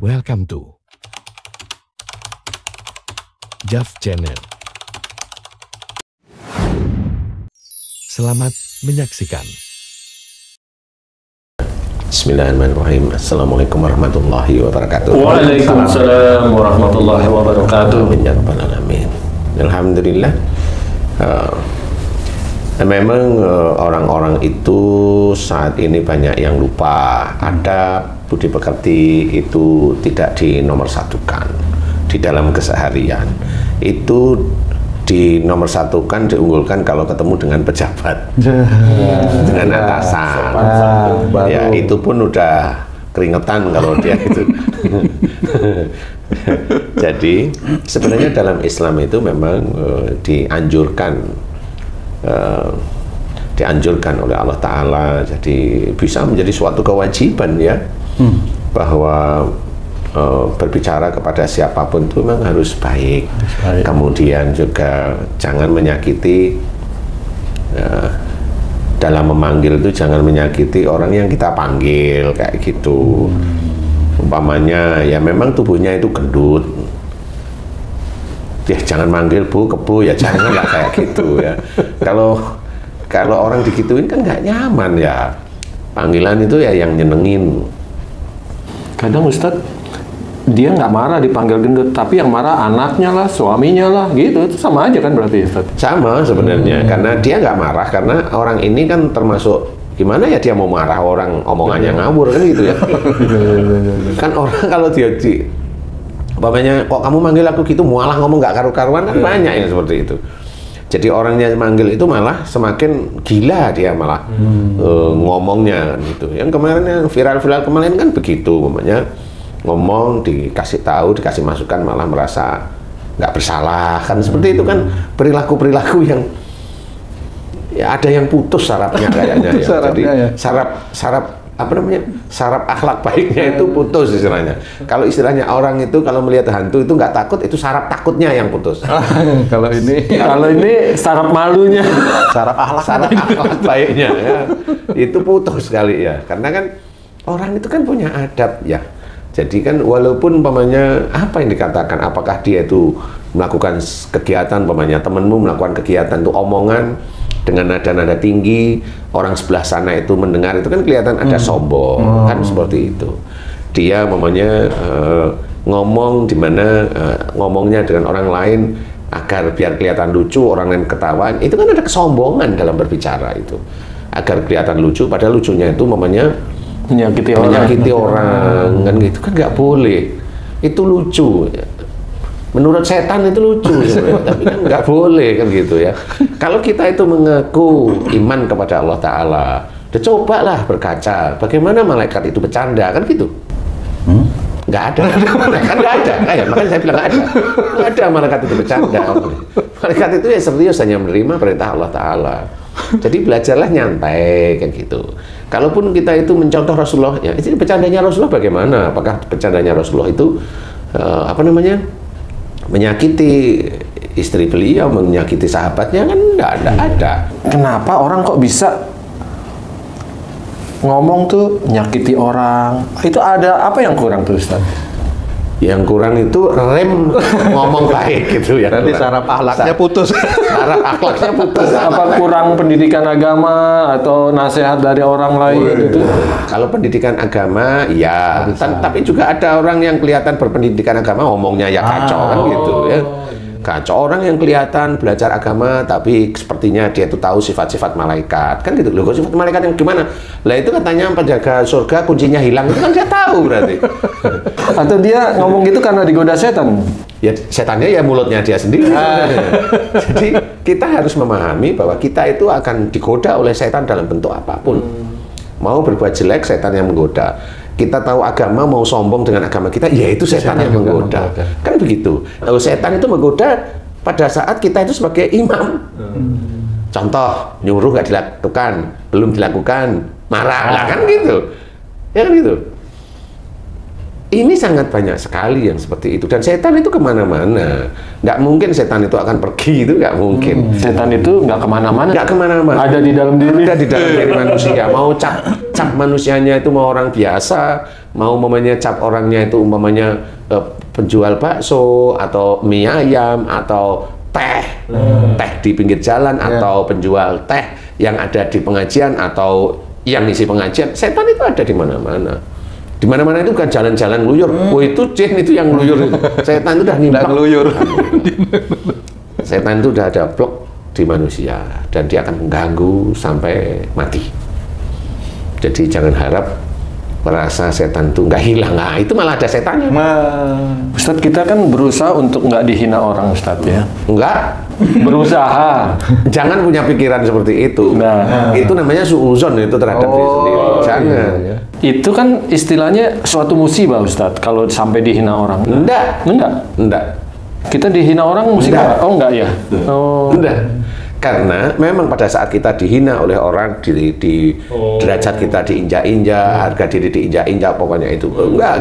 Welcome to Jav Channel. Selamat menyaksikan. Bismillahirrahmanirrahim. Assalamualaikum warahmatullahi wabarakatuh. Waalaikumsalam warahmatullahi wabarakatuh. Amin ya rabbal alamin. Alhamdulillah. Memang orang-orang itu saat ini banyak yang lupa. Ada budi pekerti itu tidak dinomorsatukan di dalam keseharian. Itu dinomorsatukan, diunggulkan kalau ketemu dengan pejabat, dengan atasan. Ya itu pun udah keringetan kalau dia itu. Jadi sebenarnya dalam Islam itu memang dianjurkan oleh Allah Ta'ala, jadi bisa menjadi suatu kewajiban ya, bahwa berbicara kepada siapapun itu memang harus baik. Kemudian juga jangan menyakiti, dalam memanggil itu jangan menyakiti orang yang kita panggil kayak gitu. Umpamanya ya memang tubuhnya itu gendut, ya jangan manggil bu, kebu, ya janganlah kayak gitu ya. Kalau orang digituin kan nggak nyaman ya. Panggilan itu ya yang nyenengin. Kadang Ustadz, dia nggak marah dipanggil gendut, tapi yang marah anaknya lah, suaminya lah, gitu. Itu sama aja kan berarti Ustadz? Sama sebenarnya, karena dia nggak marah, karena orang ini kan termasuk, gimana ya dia mau marah, orang omongannya ngawur kan gitu ya. Kan orang kalau dia umpamanya, kok kamu manggil aku gitu, mualah ngomong nggak karu-karuan, kan banyak yang seperti itu. Jadi orangnya manggil itu malah semakin gila dia malah ngomongnya gitu. Yang kemarin yang viral-viral kemarin kan begitu, umpamanya ngomong dikasih tahu, dikasih masukan malah merasa nggak bersalah kan, seperti itu kan perilaku-perilaku yang ya ada yang putus sarafnya kayaknya ya. Jadi saraf apa namanya, saraf akhlak baiknya itu putus istilahnya. Kalau istilahnya orang itu kalau melihat hantu itu nggak takut, itu saraf takutnya yang putus. Kalau ini saraf malunya, saraf akhlak baiknya ya, itu putus sekali ya. Karena kan orang itu kan punya adab ya. Jadi kan walaupun umpamanya apa yang dikatakan, apakah dia itu melakukan kegiatan, umpamanya temenmu melakukan kegiatan itu omongan dengan nada-nada tinggi, orang sebelah sana itu mendengar, itu kan kelihatan ada sombong, kan seperti itu. Dia umpamanya ngomong di mana ngomongnya dengan orang lain agar biar kelihatan lucu, orang lain ketawa, itu kan ada kesombongan dalam berbicara itu. Agar kelihatan lucu, padahal lucunya itu umpamanya menyakiti orang kan gitu kan nggak boleh. Itu lucu menurut setan, itu lucu tapi kan nggak boleh kan gitu ya. Kalau kita itu mengaku iman kepada Allah Ta'ala, cobalah berkaca bagaimana malaikat itu bercanda kan gitu. Nggak ada kan, nggak ada ya, makanya saya bilang nggak ada malaikat itu bercanda. Malaikat itu ya serius, hanya menerima perintah Allah Ta'ala. Jadi belajarlah nyantai kan gitu. Kalaupun kita itu mencontoh Rasulullah, ya ini bercandanya Rasulullah bagaimana? Apakah bercandanya Rasulullah itu apa namanya, menyakiti istri beliau, menyakiti sahabatnya? Kan nggak ada. Kenapa orang kok bisa ngomong tuh nyakiti orang? Itu ada apa yang kurang tuh Ustaz? Yang kurang itu rem ngomong baik gitu ya. Nanti saraf akhlaknya putus. Saraf akhlaknya putus. Apa kurang pendidikan agama atau nasihat dari orang lain itu? Kalau pendidikan agama ya, tapi juga ada orang yang kelihatan berpendidikan agama ngomongnya ya kacau kan gitu ya. Kacau, orang yang kelihatan belajar agama tapi sepertinya dia itu tahu sifat-sifat malaikat kan gitu. Loh, sifat malaikat yang gimana? Lah itu katanya penjaga surga kuncinya hilang, itu kan dia tahu berarti. Atau dia ngomong gitu karena digoda setan? Ya setannya ya mulutnya dia sendiri. Jadi kita harus memahami bahwa kita itu akan digoda oleh setan dalam bentuk apapun. Mau berbuat jelek, setan yang menggoda. Kita tahu agama, mau sombong dengan agama kita, ya itu setan yang menggoda. Kan begitu. Lalu setan itu menggoda pada saat kita itu sebagai imam. Contoh, nyuruh nggak dilakukan, belum dilakukan, marah lah kan gitu. Ya kan gitu. Ini sangat banyak sekali yang seperti itu, dan setan itu kemana-mana. Nggak mungkin setan itu akan pergi, itu nggak mungkin. Setan itu nggak kemana-mana. Nggak kemana-mana. Ada di dalam diri. Ada di dalam diri manusia. Mau cap manusianya itu mau orang biasa, mau umpamanya cap orangnya itu umpamanya penjual bakso atau mie ayam atau teh di pinggir jalan atau penjual teh yang ada di pengajian atau yang isi pengajian, setan itu ada di mana-mana. Di mana-mana itu kan jalan-jalan ngeluyur. Oh itu jin itu yang ngeluyur itu. Setan itu udah nimpak ngeluyur. Setan itu udah ada blok di manusia dan dia akan mengganggu sampai mati. Jadi jangan harap merasa setan itu nggak hilang. Nah, itu malah ada setannya. Ustadz, kita kan berusaha untuk nggak dihina orang, Ustadz ya. Enggak. Berusaha. Jangan punya pikiran seperti itu. Nah, itu namanya suuzon itu terhadap diri sendiri. Jangan. Iya. Itu kan istilahnya suatu musibah, Ustadz, kalau sampai dihina orang. Enggak. Kita dihina orang musibah? Enggak. Oh, enggak ya? Oh. Enggak. Karena memang pada saat kita dihina oleh orang di derajat kita diinjak-injak, harga diri diinjak-injak, pokoknya itu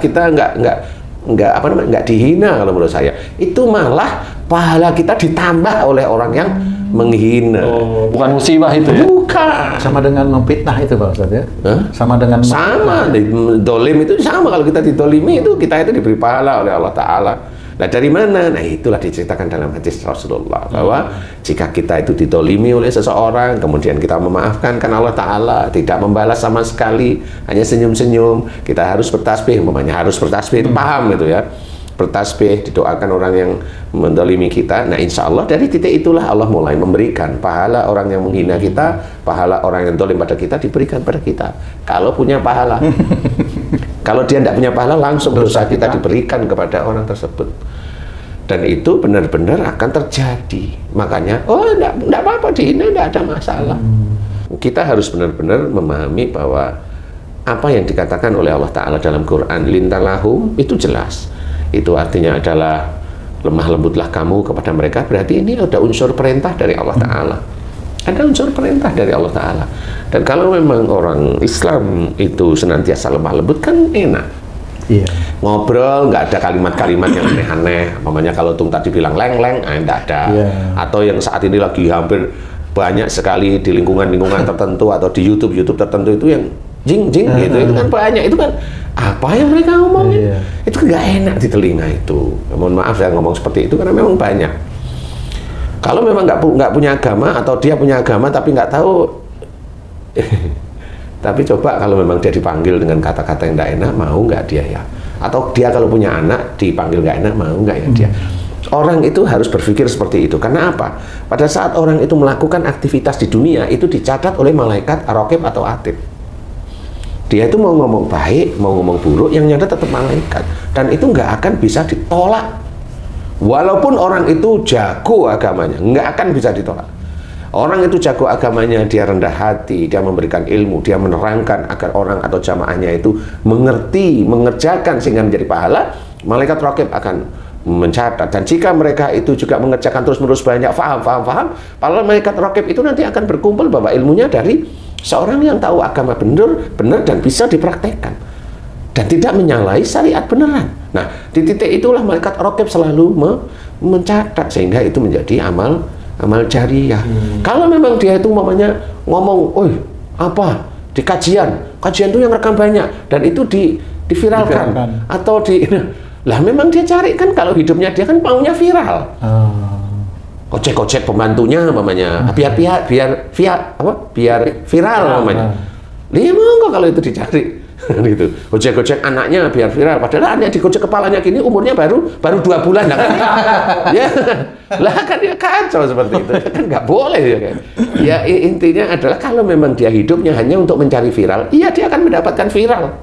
kita enggak dihina kalau menurut saya. Itu malah pahala kita ditambah oleh orang yang menghina. Bukan musibah itu ya? Bukan. Sama dengan memfitnah itu Pak Ustadz ya? Sama dengan dolim itu sama. Kalau kita didolimi itu kita itu diberi pahala oleh Allah Ta'ala. Nah dari mana? Nah itulah diceritakan dalam hadis Rasulullah bahwa jika kita itu didolimi oleh seseorang, kemudian kita memaafkan, kan Allah Ta'ala tidak membalas sama sekali, hanya senyum-senyum. Kita harus bertasbih, umpamanya harus bertasbih, paham itu ya. Bertasbih, didoakan orang yang mendolimi kita. Nah insya Allah dari titik itulah Allah mulai memberikan pahala orang yang menghina kita, pahala orang yang dolim pada kita diberikan pada kita. Kalau punya pahala. Kalau dia tidak punya pahala, langsung dosa kita diberikan kepada orang tersebut. Dan itu benar-benar akan terjadi. Makanya, enggak apa-apa dihina, enggak ada masalah. Kita harus benar-benar memahami bahwa apa yang dikatakan oleh Allah Ta'ala dalam Quran, lintalahum, itu jelas. Itu artinya adalah lemah lembutlah kamu kepada mereka, berarti ini ada unsur perintah dari Allah Ta'ala. Ada unsur perintah dari Allah Ta'ala. Dan kalau memang orang Islam itu senantiasa lemah lembut, kan enak. Iya. Ngobrol, nggak ada kalimat-kalimat yang aneh-aneh. Namanya kalau Tung tadi bilang leng-leng, nggak ada. Atau yang saat ini lagi hampir banyak sekali di lingkungan-lingkungan tertentu atau di YouTube tertentu itu yang jing-jing gitu. Itu kan banyak. Itu kan apa yang mereka ngomongin? Itu nggak enak di telinga itu. Mohon maaf saya ngomong seperti itu karena memang banyak. Kalau memang nggak punya agama atau dia punya agama tapi nggak tahu, tapi coba kalau memang dia dipanggil dengan kata-kata yang nggak enak, mau nggak dia ya? Atau dia kalau punya anak dipanggil nggak enak, mau nggak ya dia? Orang itu harus berpikir seperti itu. Karena apa? Pada saat orang itu melakukan aktivitas di dunia itu dicatat oleh malaikat Ar-Raqib atau Atid. Dia itu mau ngomong baik, mau ngomong buruk, yang nyata tetap malaikat. Dan itu nggak akan bisa ditolak. Walaupun orang itu jago agamanya, nggak akan bisa ditolak. Orang itu jago agamanya, dia rendah hati, dia memberikan ilmu, dia menerangkan agar orang atau jamaahnya itu mengerti, mengerjakan sehingga menjadi pahala, malaikat Raqib akan mencatat. Dan jika mereka itu juga mengerjakan terus-menerus banyak, faham, pahala malaikat Raqib itu nanti akan berkumpul bahwa ilmunya dari seorang yang tahu agama benar dan bisa dipraktekkan. Dan tidak menyalahi syariat beneran. Nah, di titik itulah malaikat Raqib selalu mencatat sehingga itu menjadi amal jariah. Kalau memang dia itu mamanya ngomong, apa di kajian itu yang rekam banyak dan itu diviralkan atau lah memang dia cari kan kalau hidupnya dia kan maunya viral. Kocek pembantunya mamanya biar viral mamanya. Dia monggo kalau itu dicari. Gitu. Gojek anaknya biar viral, padahal anaknya digojek kepalanya gini umurnya baru 2 bulan lah kan. Kan dia kacau seperti itu kan nggak boleh ya kan. Ya intinya adalah kalau memang dia hidupnya hanya untuk mencari viral, iya dia akan mendapatkan viral.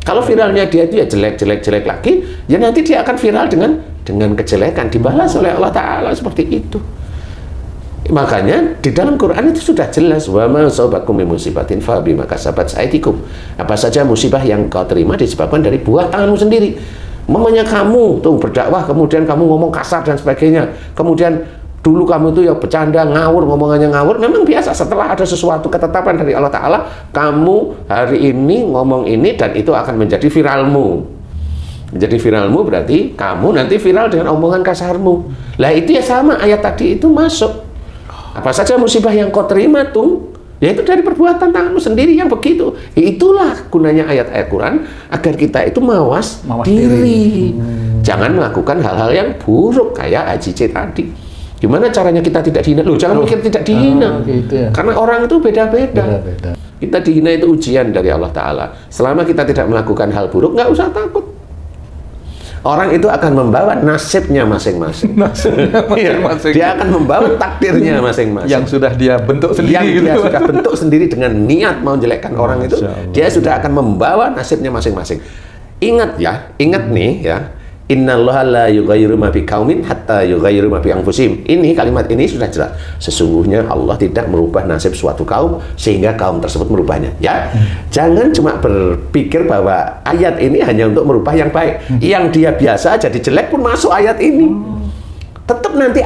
Kalau viralnya dia itu ya jelek lagi, ya nanti dia akan viral dengan kejelekan dibalas oleh Allah Ta'ala seperti itu. Makanya di dalam Quran itu sudah jelas wa ma asabakum min musibatin fa bima kasabat aydikum. Apa saja musibah yang kau terima disebabkan dari buah tanganmu sendiri. Mamanya kamu tuh berdakwah kemudian kamu ngomong kasar dan sebagainya. Kemudian dulu kamu itu ya bercanda ngawur, ngomongannya ngawur, memang biasa. Setelah ada sesuatu ketetapan dari Allah Ta'ala, kamu hari ini ngomong ini dan itu akan menjadi viralmu. Menjadi viralmu berarti kamu nanti viral dengan omongan kasarmu. Lah itu ya sama ayat tadi itu masuk. Apa saja musibah yang kau terima tuh Ya itu dari perbuatan tanganmu sendiri yang begitu. Itulah gunanya ayat-ayat Quran agar kita itu mawas diri. Jangan melakukan hal-hal yang buruk kayak AJC tadi. Gimana caranya kita tidak dihina? Loh, jangan mikir tidak dihina. Gitu ya. Karena orang itu beda-beda. Kita dihina itu ujian dari Allah Ta'ala. Selama kita tidak melakukan hal buruk, nggak usah takut. Orang itu akan membawa nasibnya masing-masing. Dia akan membawa takdirnya masing-masing. Yang sudah dia bentuk sendiri. Yang dia sudah bentuk sendiri dengan niat mau jelekkan orang itu, dia sudah akan membawa nasibnya masing-masing. Ingat ya, ingat nih ya. Innallaha la yughayyiru ma biqaumin hatta yughayyiru ma bi anfusihim. Ini kalimat ini sudah jelas. Sesungguhnya Allah tidak merubah nasib suatu kaum sehingga kaum tersebut merubahnya. Ya, jangan cuma berpikir bahwa ayat ini hanya untuk merubah yang baik. Yang dia biasa jadi jelek pun masuk ayat ini. Tetap nanti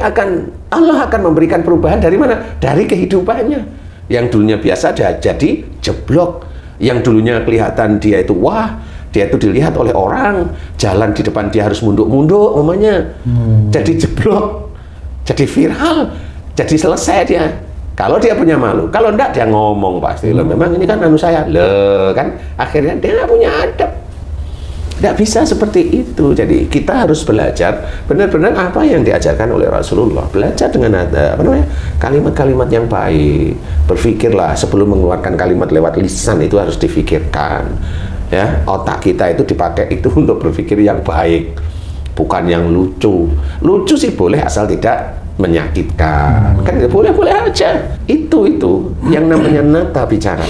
Allah akan memberikan perubahan dari mana? Dari kehidupannya. Yang dulunya biasa jadi jeblok. Yang dulunya kelihatan dia itu wah. Dia itu dilihat oleh orang, jalan di depan dia harus munduk-munduk, umumnya. Jadi jeblok, jadi viral, jadi selesai dia. Kalau dia punya malu, kalau enggak dia ngomong pasti. Loh, memang ini kan anu saya, loh kan. Akhirnya dia nggak punya adab. Nggak bisa seperti itu. Jadi kita harus belajar benar-benar apa yang diajarkan oleh Rasulullah. Belajar dengan apa namanya kalimat-kalimat yang baik. Berpikirlah sebelum mengeluarkan kalimat lewat lisan itu harus difikirkan. Ya, otak kita itu dipakai itu untuk berpikir yang baik, bukan yang lucu. Lucu sih boleh asal tidak menyakitkan. Kan boleh-boleh aja. Itu yang namanya nata bicara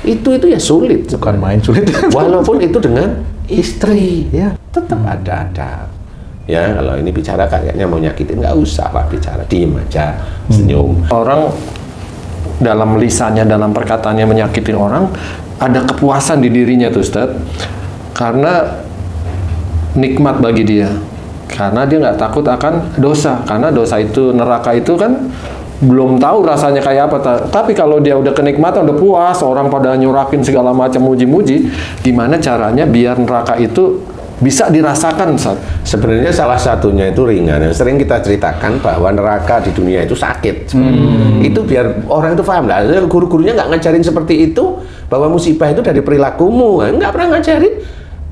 itu ya sulit. Bukan main sulit. Walaupun itu dengan istri, ya tetap ada. Ya, kalau ini bicara kayaknya mau nyakitin, nggak usah lah bicara, diem aja, senyum. Orang dalam lisannya, dalam perkataannya menyakitin orang, ada kepuasan di dirinya tuh Ustadz, karena nikmat bagi dia, karena dia nggak takut akan dosa, karena dosa itu, neraka itu kan belum tahu rasanya kayak apa. Tapi kalau dia udah kenikmatan, udah puas, orang pada nyurakin segala macam muji-muji, gimana caranya biar neraka itu bisa dirasakan, Ustaz? Sebenarnya salah satunya itu ringan. Sering kita ceritakan bahwa neraka di dunia itu sakit. Itu biar orang itu paham lah. Guru-gurunya nggak ngajarin seperti itu, bahwa musibah itu dari perilakumu. Nggak pernah ngajarin.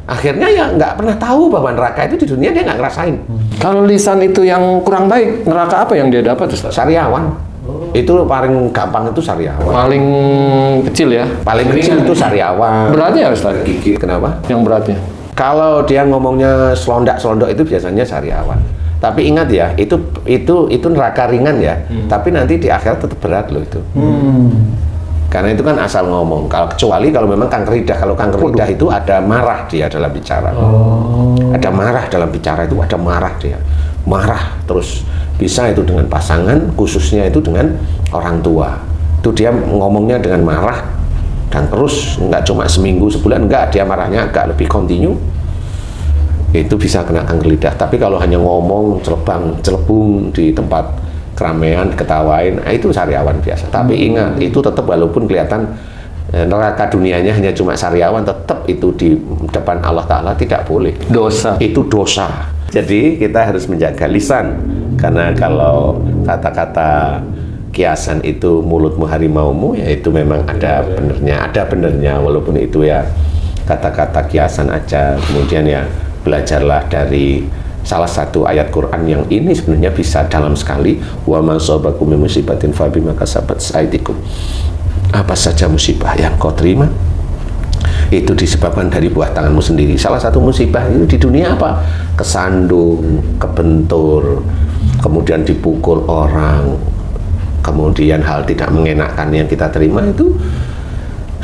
Akhirnya ya nggak pernah tahu bahwa neraka itu di dunia dia nggak ngerasain. Kalau lisan itu yang kurang baik, neraka apa yang dia dapat, Ustaz? Sariawan. Itu paling gampang itu sariawan. Paling kecil ya? Paling kecil itu sariawan. Beratnya ya, Ustaz? Gigi, kenapa? Yang beratnya? Kalau dia ngomongnya selondak-selondok itu biasanya sariawan. Tapi ingat ya, itu neraka ringan ya. Tapi nanti di akhirat tetap berat loh itu. Karena itu kan asal ngomong. Kecuali kalau memang kanker lidah. Kalau kanker lidah itu ada marah dia dalam bicara. Ada marah dalam bicara itu, ada marah dia. Marah terus bisa itu dengan pasangan, khususnya itu dengan orang tua. Itu dia ngomongnya dengan marah. Dan terus nggak cuma seminggu sebulan, enggak, dia marahnya agak lebih kontinu, itu bisa kena kanker lidah. Tapi kalau hanya ngomong celebung di tempat keramaian, ketawain, itu sariawan biasa. Tapi ingat, itu tetap walaupun kelihatan neraka dunianya hanya cuma sariawan, tetap itu di depan Allah Ta'ala tidak boleh. Dosa. Itu dosa. Jadi kita harus menjaga lisan, karena kalau kata-kata kiasan itu mulutmu harimaumu, ya itu memang ada benernya, walaupun itu ya kata-kata kiasan aja. Kemudian ya belajarlah dari salah satu ayat Quran yang ini sebenarnya bisa dalam sekali. Wa ma asabakum min musibatin fa bima kasabat aydikum. Apa saja musibah yang kau terima itu disebabkan dari buah tanganmu sendiri. Salah satu musibah itu di dunia apa? Kesandung, kebentur, kemudian dipukul orang, kemudian hal tidak mengenakan yang kita terima itu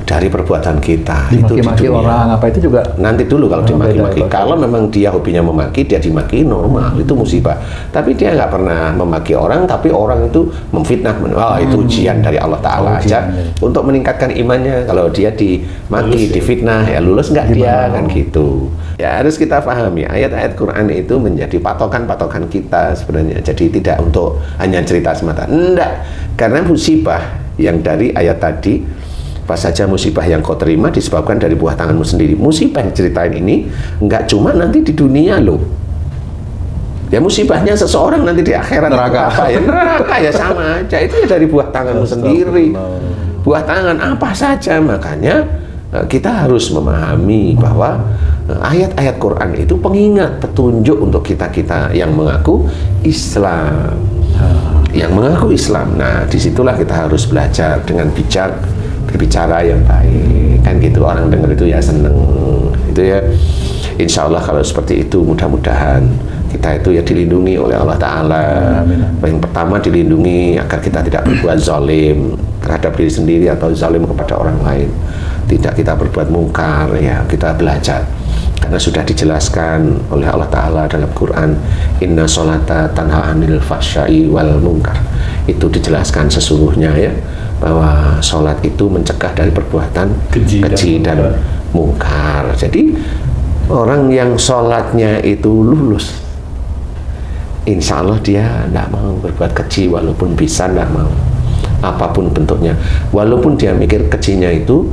dari perbuatan kita. Dimaki-maki orang apa itu juga nanti dulu kalau dimaki-maki. Kalau memang dia hobinya memaki, dia dimaki normal, itu musibah. Tapi dia nggak pernah memaki orang, tapi orang itu memfitnah. Itu ujian dari Allah Ta'ala aja untuk meningkatkan imannya. Kalau dia dimaki, difitnah, ya lulus nggak dia, kan gitu. Ya harus kita pahami, ayat-ayat Quran itu menjadi patokan-patokan kita sebenarnya. Jadi tidak untuk hanya cerita semata. Enggak, karena musibah yang dari ayat tadi, apa saja musibah yang kau terima disebabkan dari buah tanganmu sendiri. Musibah yang ceritain ini nggak cuma nanti di dunia loh. Ya musibahnya seseorang nanti di akhirat. Neraka. Apa ya? Neraka ya sama aja. Itu ya dari buah tanganmu sendiri. buah tangan apa saja. Makanya kita harus memahami bahwa ayat-ayat Quran itu pengingat, petunjuk untuk kita-kita yang mengaku Islam. Yang mengaku Islam. Nah, disitulah kita harus belajar dengan bijak, berbicara yang baik. Kan gitu, orang dengar itu ya seneng. Itu ya. Insya Allah kalau seperti itu, mudah-mudahan kita itu ya dilindungi oleh Allah Ta'ala. Yang pertama dilindungi agar kita tidak berbuat zalim terhadap diri sendiri atau zalim kepada orang lain. Tidak kita berbuat mungkar, ya kita belajar. Karena sudah dijelaskan oleh Allah Ta'ala dalam Quran, inna sholata tanha anil fahsya'i wal munkar. Itu dijelaskan sesungguhnya ya, bahwa sholat itu mencegah dari perbuatan keji dan mungkar. Jadi orang yang sholatnya itu lulus, insya Allah dia tidak mau berbuat keji, walaupun bisa tidak mau, apapun bentuknya. Walaupun dia mikir kejinya itu,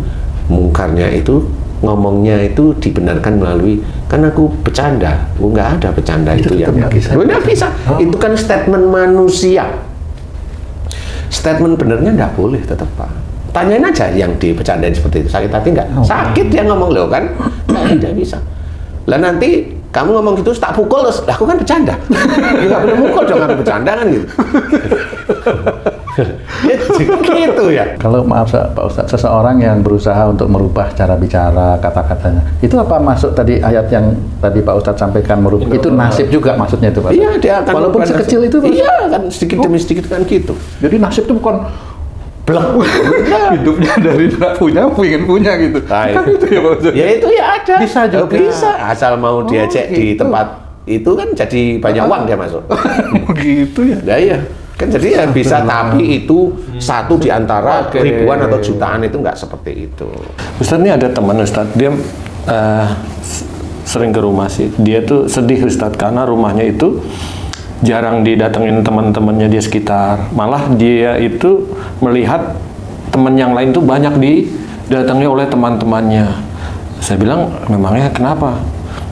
mungkarnya itu, ngomongnya itu dibenarkan melalui, kan aku bercanda. Nggak ada bercanda itu yang nggak bisa. Itu kan statement manusia. Statement benernya nggak boleh tetap, Pak. Tanyain aja yang dibercandain seperti itu, sakit hati nggak? Sakit dia ngomong loh kan, nggak bisa. Lah nanti kamu ngomong gitu, tak pukul terus, aku kan bercanda. Nggak perlu mukul dong, aku bercanda kan gitu. Gitu ya. Kalau maaf Pak Ustadz, seseorang yang berusaha untuk merubah cara bicara, kata-katanya, itu apa masuk tadi ayat yang tadi Pak Ustadz sampaikan, merubah itu nasib juga maksudnya itu Pak? Iya, dia akan walaupun sekecil itu Pak? Iya kan, sedikit demi sedikit kan gitu. Jadi nasib itu bukan blek hidupnya dari tidak punya, pengen punya gitu. Kan itu ya Pak Ustadz? Ya itu ya ada. Bisa juga. Bisa, asal mau diajak di tempat itu kan jadi banyak uang dia masuk. Gitu ya? Nah iya. Kan jadi ya bisa, tapi itu satu di antara ribuan atau jutaan, itu nggak seperti itu. Ustadz, ini ada teman Ustadz, dia sering ke rumah sih. Dia tuh sedih Ustadz, karena rumahnya itu jarang didatengin teman-temannya di sekitar. Malah dia itu melihat teman yang lain tuh banyak didatangi oleh teman-temannya. Saya bilang, memangnya kenapa?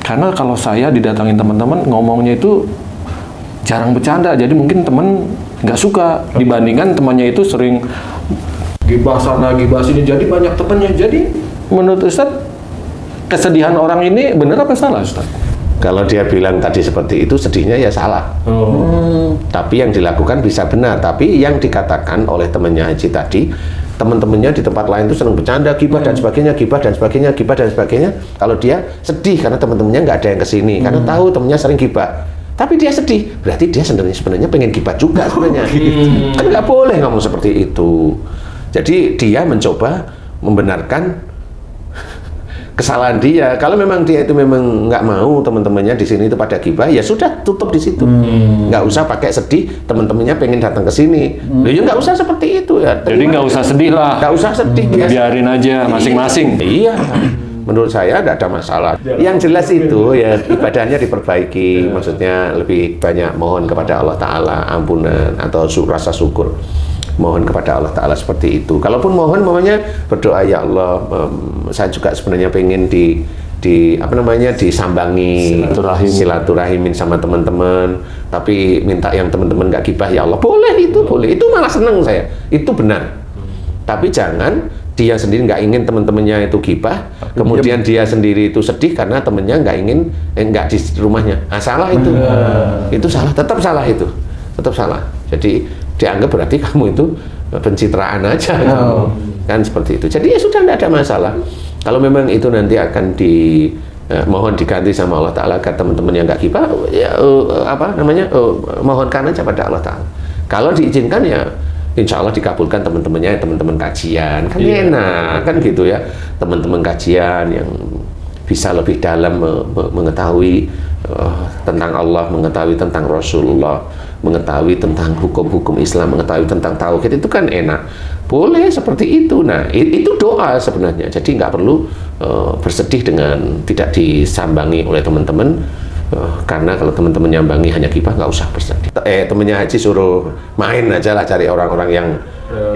Karena kalau saya didatangin teman-teman, ngomongnya itu jarang bercanda, jadi mungkin teman nggak suka, dibandingkan temannya itu sering gibah sana, gibah sini, jadi banyak temannya. Jadi menurut Ustadz, kesedihan orang ini benar apa salah Ustadz? Kalau dia bilang tadi seperti itu, sedihnya ya salah. Tapi yang dilakukan bisa benar. Tapi yang dikatakan oleh temannya Haji tadi, teman-temannya di tempat lain itu senang bercanda, gibah dan sebagainya, gibah dan sebagainya, gibah dan sebagainya. Kalau dia sedih karena teman-temannya nggak ada yang kesini, karena tahu temannya sering gibah. Tapi dia sedih, berarti dia sebenarnya pengen gibah juga sebenarnya. Kan nggak boleh ngomong seperti itu. Jadi dia mencoba membenarkan kesalahan dia. Kalau memang dia itu memang nggak mau teman-temannya di sini itu pada gibah, ya sudah, tutup di situ. Nggak usah pakai sedih, teman-temannya pengen datang ke sini. Ya nggak usah seperti itu ya. Jadi nggak usah sedih lah. Nggak usah sedih. Biarin aja masing-masing. Iya. Menurut saya tidak ada masalah. Yang jelas itu ya ibadahnya diperbaiki, maksudnya lebih banyak mohon kepada Allah Ta'ala ampunan atau rasa syukur. Mohon kepada Allah Ta'ala seperti itu. Kalaupun mohon, namanya berdoa, ya Allah, saya juga sebenarnya pengen disambangi silaturahimin sama teman-teman, tapi minta yang teman-teman nggak gibah, ya Allah. Boleh, itu boleh. Itu malah seneng saya. Itu benar. Tapi jangan dia sendiri nggak ingin teman-temannya itu gibah, kemudian dia sendiri itu sedih karena temennya nggak ingin, nggak di rumahnya. Salah itu. Itu salah, tetap salah itu. Tetap salah. Jadi dianggap berarti kamu itu pencitraan aja. Kan seperti itu. Jadi ya sudah, tidak ada masalah. Kalau memang itu nanti akan mohon diganti sama Allah Ta'ala agar teman-teman yang nggak gibah, ya mohonkan aja pada Allah Ta'ala. Kalau diizinkan ya insya Allah dikabulkan teman-temannya, teman-teman kajian, kan enak, kan gitu ya, teman-teman kajian yang bisa lebih dalam mengetahui tentang Allah, mengetahui tentang Rasulullah, mengetahui tentang hukum-hukum Islam, mengetahui tentang tauhid, itu kan enak, boleh seperti itu. Nah itu doa sebenarnya, jadi nggak perlu bersedih dengan tidak disambangi oleh teman-teman. Karena kalau teman-teman nyambangi hanya gibah, nggak usah bersedih. Temennya Haji suruh main aja lah, cari orang-orang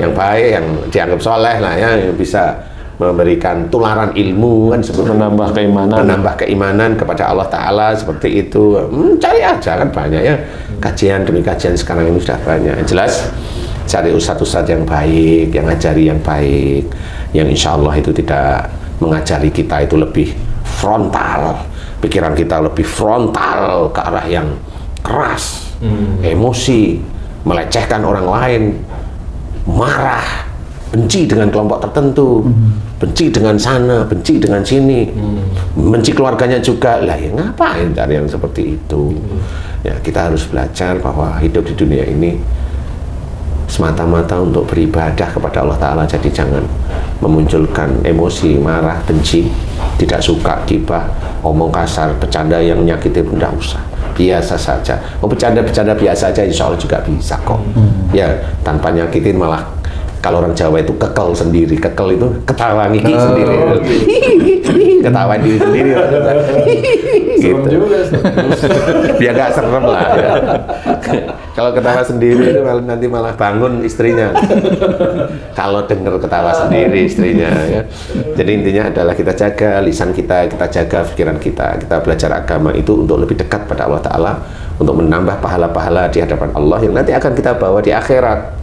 yang baik, yang dianggap soleh lah ya, yang bisa memberikan tularan ilmu kan, menambah keimanan kepada Allah Ta'ala seperti itu. Cari aja kan banyak ya, kajian demi kajian sekarang ini sudah banyak. Jelas cari ustadz-ustadz yang baik, yang ngajari yang baik, yang insya Allah itu tidak mengajari kita itu lebih frontal, pikiran kita lebih frontal ke arah yang keras, emosi, melecehkan orang lain, marah, benci dengan kelompok tertentu, benci dengan sana, benci dengan sini, benci keluarganya juga. Lah ya ngapain cari yang seperti itu? Ya kita harus belajar bahwa hidup di dunia ini semata-mata untuk beribadah kepada Allah Ta'ala. Jadi jangan memunculkan emosi, marah, benci, tidak suka, gibah, omong kasar, bercanda yang menyakiti pun tidak usah. Biasa saja. Bercanda-bercanda biasa aja insya Allah juga bisa kok. Ya, tanpa nyakitin, malah kalau orang Jawa itu kekel sendiri. Kekel itu ketawa ngiki sendiri. Ketawa diri sendiri. Gitu. Biar gak serem lah ya. Kalau ketawa sendiri itu nanti malah bangun istrinya. Kalau dengar ketawa sendiri istrinya ya. Jadi intinya adalah kita jaga lisan kita jaga pikiran kita belajar agama itu untuk lebih dekat pada Allah Ta'ala, untuk menambah pahala-pahala di hadapan Allah yang nanti akan kita bawa di akhirat.